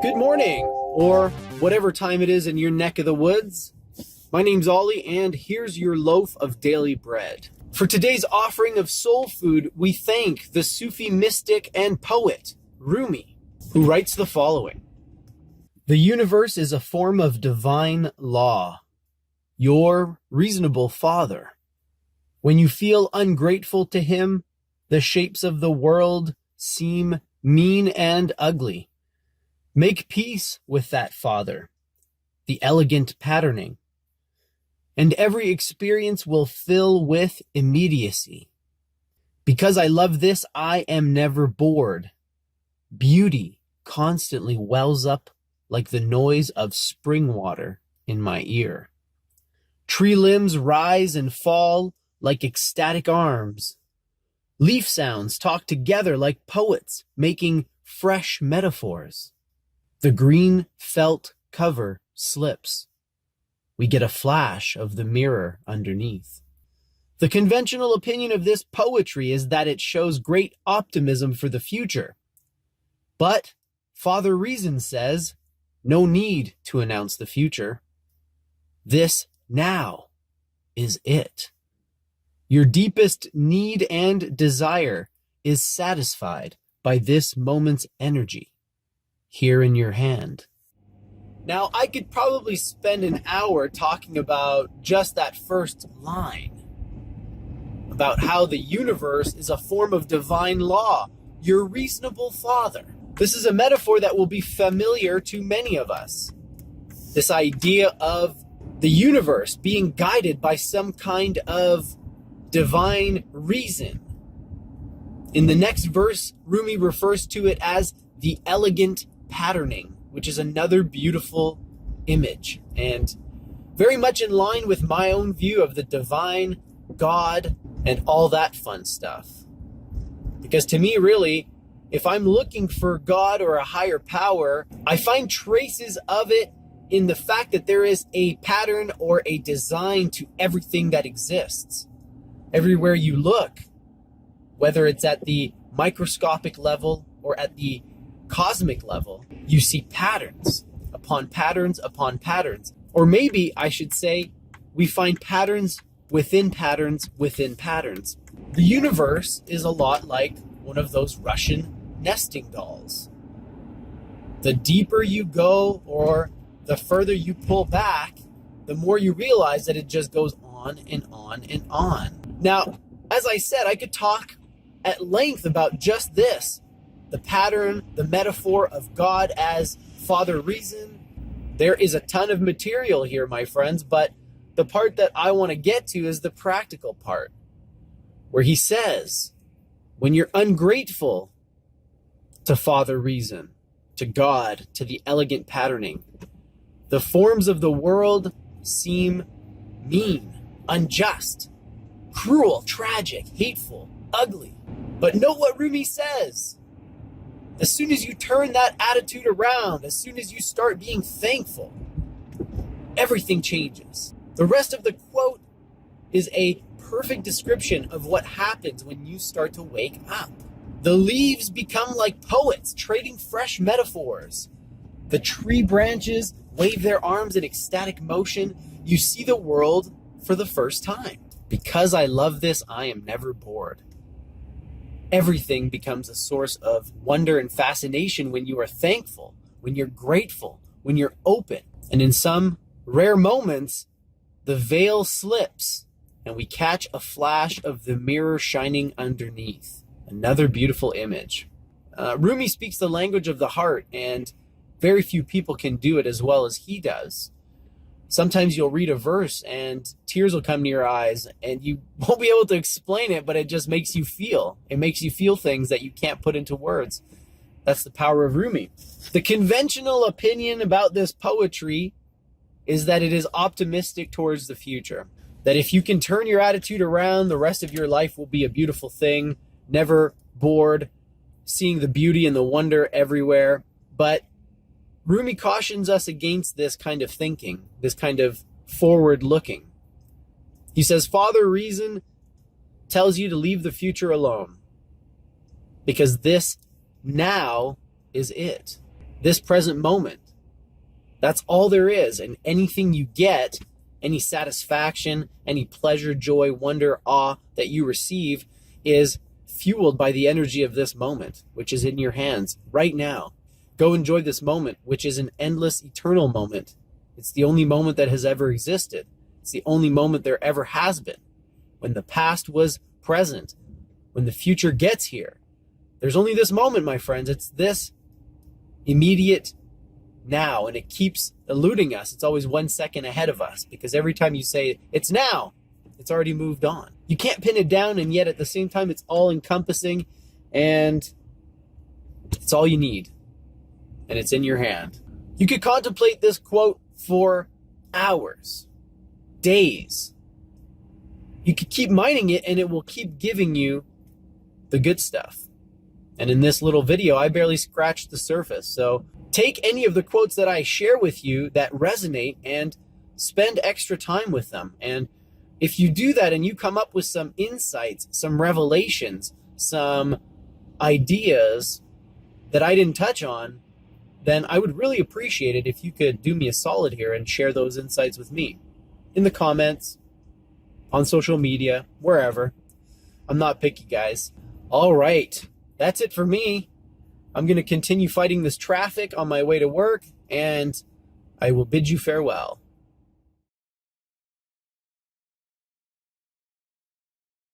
Good morning, or whatever time it is in your neck of the woods. My name's Ollie, and here's your loaf of daily bread. For today's offering of soul food, we thank the Sufi mystic and poet, Rumi, who writes the following. The universe is a form of divine law, your reasonable father. When you feel ungrateful to him, the shapes of the world seem mean and ugly. Make peace with that father, the elegant patterning, and every experience will fill with immediacy. Because I love this, I am never bored. Beauty constantly wells up like the noise of spring water in my ear. Tree limbs rise and fall like ecstatic arms. Leaf sounds talk together like poets making fresh metaphors. The green felt cover slips. We get a flash of the mirror underneath. The conventional opinion of this poetry is that it shows great optimism for the future. But Father Reason says, no need to announce the future. This now is it. Your deepest need and desire is satisfied by this moment's energy. Here in your hand. Now, I could probably spend an hour talking about just that first line, about how the universe is a form of divine law, your reasonable father. This is a metaphor that will be familiar to many of us. This idea of the universe being guided by some kind of divine reason. In the next verse, Rumi refers to it as the elegant patterning, which is another beautiful image and very much in line with my own view of the divine, God, and all that fun stuff. Because to me, really, if I'm looking for God or a higher power, I find traces of it in the fact that there is a pattern or a design to everything that exists. Everywhere you look, whether it's at the microscopic level or at the cosmic level, you see patterns upon patterns upon patterns. Or maybe I should say, we find patterns within patterns within patterns. The universe is a lot like one of those Russian nesting dolls. The deeper you go or the further you pull back, the more you realize that it just goes on and on and on. Now, as I said, I could talk at length about just this. The pattern, the metaphor of God as Father Reason. There is a ton of material here, my friends, but the part that I want to get to is the practical part, where he says, when you're ungrateful to Father Reason, to God, to the elegant patterning, the forms of the world seem mean, unjust, cruel, tragic, hateful, ugly. But know what Rumi says. As soon as you turn that attitude around, as soon as you start being thankful, everything changes. The rest of the quote is a perfect description of what happens when you start to wake up. The leaves become like poets, trading fresh metaphors. The tree branches wave their arms in ecstatic motion. You see the world for the first time. Because I love this, I am never bored. Everything becomes a source of wonder and fascination when you are thankful, when you're grateful, when you're open. And in some rare moments, the veil slips and we catch a flash of the mirror shining underneath. Another beautiful image. Rumi speaks the language of the heart, and very few people can do it as well as he does. Sometimes you'll read a verse and tears will come to your eyes and you won't be able to explain it, but it just makes you feel. It makes you feel things that you can't put into words. That's the power of Rumi. The conventional opinion about this poetry is that it is optimistic towards the future. That if you can turn your attitude around, the rest of your life will be a beautiful thing, never bored, seeing the beauty and the wonder everywhere. But Rumi cautions us against this kind of thinking, this kind of forward looking. He says, Father Reason tells you to leave the future alone because this now is it. this present moment. That's all there is. And anything you get, any satisfaction, any pleasure, joy, wonder, awe that you receive is fueled by the energy of this moment, which is in your hands right now. Go enjoy this moment, which is an endless, eternal moment. It's the only moment that has ever existed. It's the only moment there ever has been. When the past was present, when the future gets here, there's only this moment, my friends. It's this immediate now, and it keeps eluding us. It's always 1 second ahead of us, because every time you say it's now, it's already moved on. You can't pin it down, and yet at the same time, it's all encompassing, and it's all you need, and it's in your hand. You could contemplate this quote for hours, days. You could keep mining it, and it will keep giving you the good stuff. And in this little video, I barely scratched the surface. So take any of the quotes that I share with you that resonate and spend extra time with them. And if you do that and you come up with some insights, some revelations, some ideas that I didn't touch on, then I would really appreciate it if you could do me a solid here and share those insights with me in the comments, on social media, wherever. I'm not picky, guys. All right. That's it for me. I'm going to continue fighting this traffic on my way to work, and I will bid you farewell.